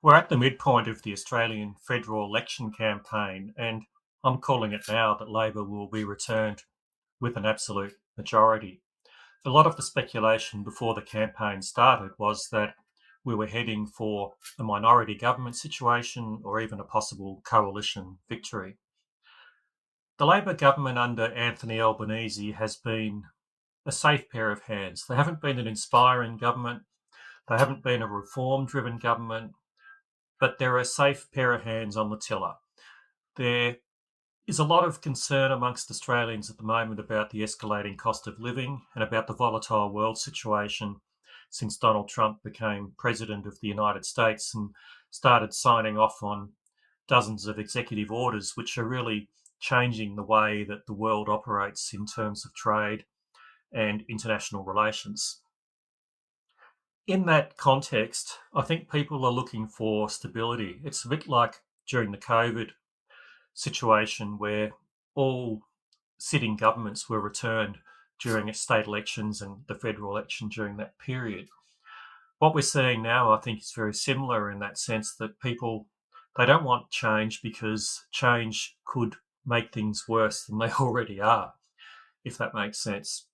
We're at the midpoint of the Australian federal election campaign, and I'm calling it now that Labor will be returned with an absolute majority. A lot of the speculation before the campaign started was that we were heading for a minority government situation or even a possible coalition victory. The Labor government under Anthony Albanese has been a safe pair of hands. They haven't been an inspiring government, they haven't been a reform driven government, but they're a safe pair of hands on the tiller. There is a lot of concern amongst Australians at the moment about the escalating cost of living and about the volatile world situation since Donald Trump became president of the United States and started signing off on dozens of executive orders, which are really changing the way that the world operates in terms of trade and international relations. In that context, I think people are looking for stability. It's a bit like during the COVID situation where all sitting governments were returned during state elections and the federal election during that period. What we're seeing now, I think, is very similar in that sense that people they don't want change because change could make things worse than they already are, if that makes sense.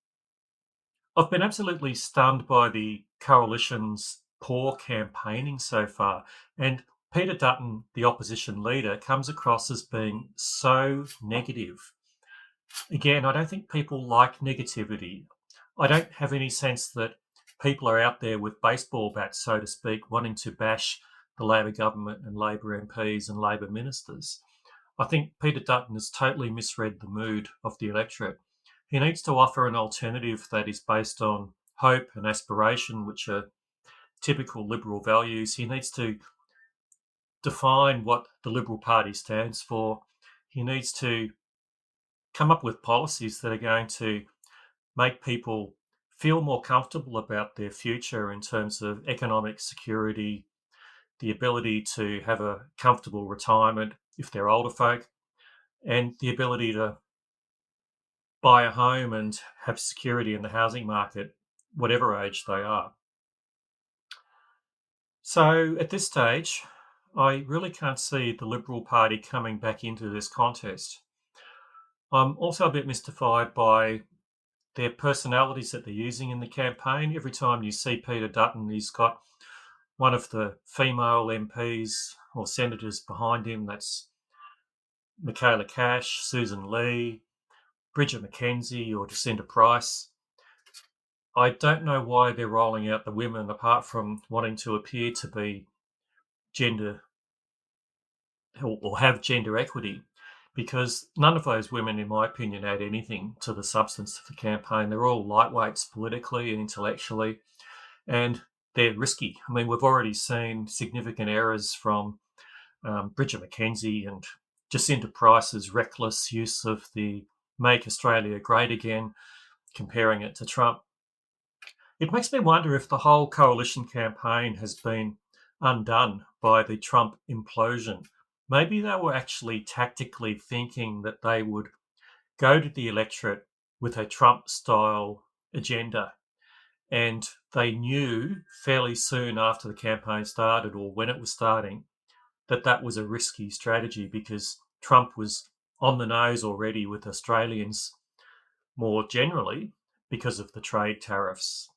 I've been absolutely stunned by the coalition's poor campaigning so far. And Peter Dutton, the opposition leader, comes across as being so negative. Again, I don't think people like negativity. I don't have any sense that people are out there with baseball bats, so to speak, wanting to bash the Labor government and Labor MPs and Labor ministers. I think Peter Dutton has totally misread the mood of the electorate. He needs to offer an alternative that is based on hope and aspiration, which are typical Liberal values. He needs to define what the Liberal Party stands for. He needs to come up with policies that are going to make people feel more comfortable about their future in terms of economic security, the ability to have a comfortable retirement if they're older folk, and the ability to buy a home and have security in the housing market, whatever age they are. So at this stage, I really can't see the Liberal Party coming back into this contest. I'm also a bit mystified by their personalities that they're using in the campaign. Every time you see Peter Dutton, he's got one of the female MPs or senators behind him. That's Michaela Cash, Susan Lee, Bridget McKenzie, or Jacinta Price. I don't know why they're rolling out the women apart from wanting to appear to be gender or have gender equity, because none of those women, in my opinion, add anything to the substance of the campaign. They're all lightweights politically and intellectually, and they're risky. I mean, we've already seen significant errors from Bridget McKenzie and Jacinta Price's reckless use of the Make Australia Great Again, comparing it to Trump. It makes me wonder if the whole coalition campaign has been undone by the Trump implosion. Maybe they were actually tactically thinking that they would go to the electorate with a Trump style agenda. And they knew fairly soon after the campaign started or when it was starting that that was a risky strategy because Trump was on the nose already with Australians more generally because of the trade tariffs.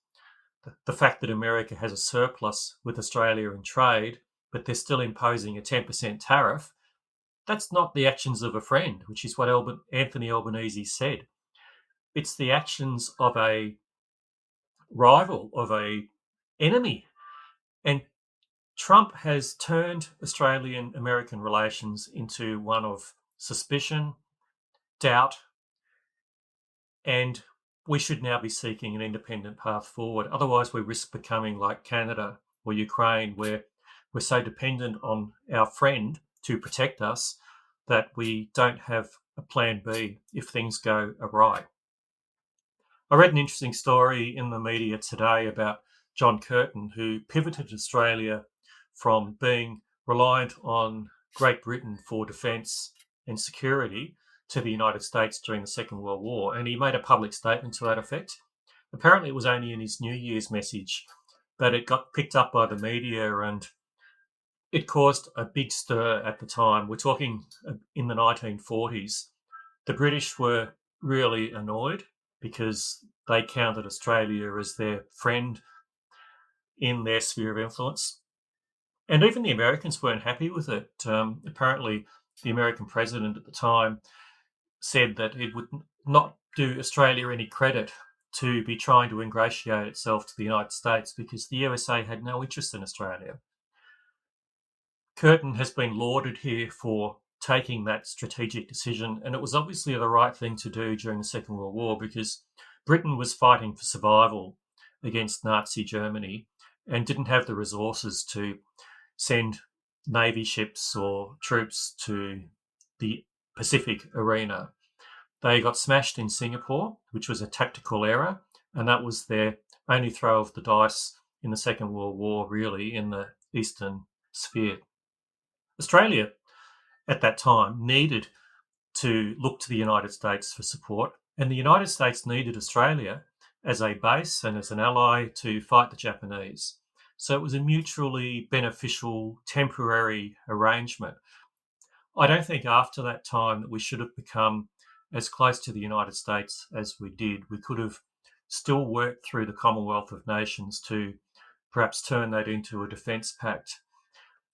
The fact that America has a surplus with Australia in trade, but they're still imposing a 10% tariff, that's not the actions of a friend, which is what Anthony Albanese said. It's the actions of a rival, of a enemy. And Trump has turned Australian American relations into one of suspicion, doubt, and we should now be seeking an independent path forward. Otherwise, we risk becoming like Canada or Ukraine, where we're so dependent on our friend to protect us that we don't have a plan B if things go awry. I read an interesting story in the media today about John Curtin, who pivoted Australia from being reliant on Great Britain for defence and security to the United States during the Second World War. And he made a public statement to that effect. Apparently, it was only in his New Year's message, but it got picked up by the media and It caused a big stir at the time. We're talking in the 1940s. The British were really annoyed because they counted Australia as their friend in their sphere of influence. And even the Americans weren't happy with it. Apparently, the American president at the time said that it would not do Australia any credit to be trying to ingratiate itself to the United States because the USA had no interest in Australia. Curtin has been lauded here for taking that strategic decision, and it was obviously the right thing to do during the Second World War because Britain was fighting for survival against Nazi Germany and didn't have the resources to send Navy ships or troops to the Pacific arena. They got smashed in Singapore, which was a tactical error, and that was their only throw of the dice in the Second World War, really, in the Eastern sphere. Australia at that time needed to look to the United States for support, and the United States needed Australia as a base and as an ally to fight the Japanese. So it was a mutually beneficial temporary arrangement. I don't think after that time that we should have become as close to the United States as we did. We could have still worked through the Commonwealth of Nations to perhaps turn that into a defence pact.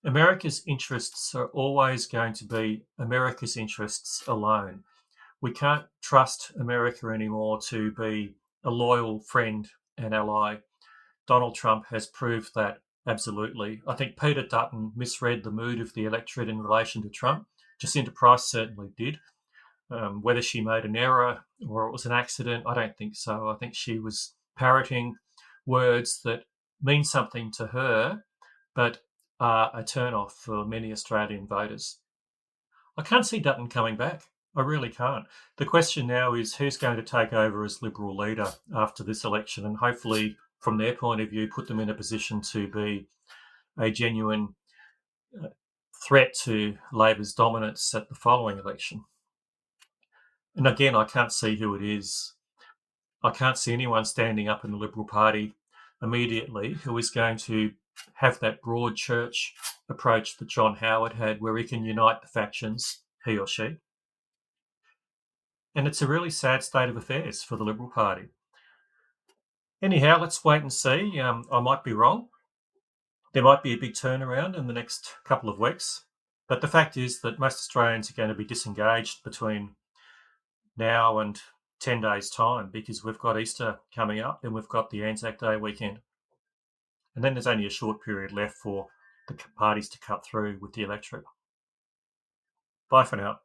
America's interests are always going to be America's interests alone. We can't trust America anymore to be a loyal friend and ally. Donald Trump has proved that absolutely. I think Peter Dutton misread the mood of the electorate in relation to Trump. Jacinta Price certainly did. Whether she made an error or it was an accident, I don't think so. I think she was parroting words that mean something to her, but are a turn-off for many Australian voters. I can't see Dutton coming back. I really can't. The question now is who's going to take over as Liberal leader after this election and hopefully, from their point of view, put them in a position to be a genuine threat to Labor's dominance at the following election. And again, I can't see who it is. I can't see anyone standing up in the Liberal Party immediately who is going to have that broad church approach that John Howard had, where he can unite the factions, he or she. And it's a really sad state of affairs for the Liberal Party. Anyhow, let's wait and see. I might be wrong. There might be a big turnaround in the next couple of weeks. But the fact is that most Australians are going to be disengaged between now and 10 days' time because we've got Easter coming up, then we've got the Anzac Day weekend. And then there's only a short period left for the parties to cut through with the electorate. Bye for now.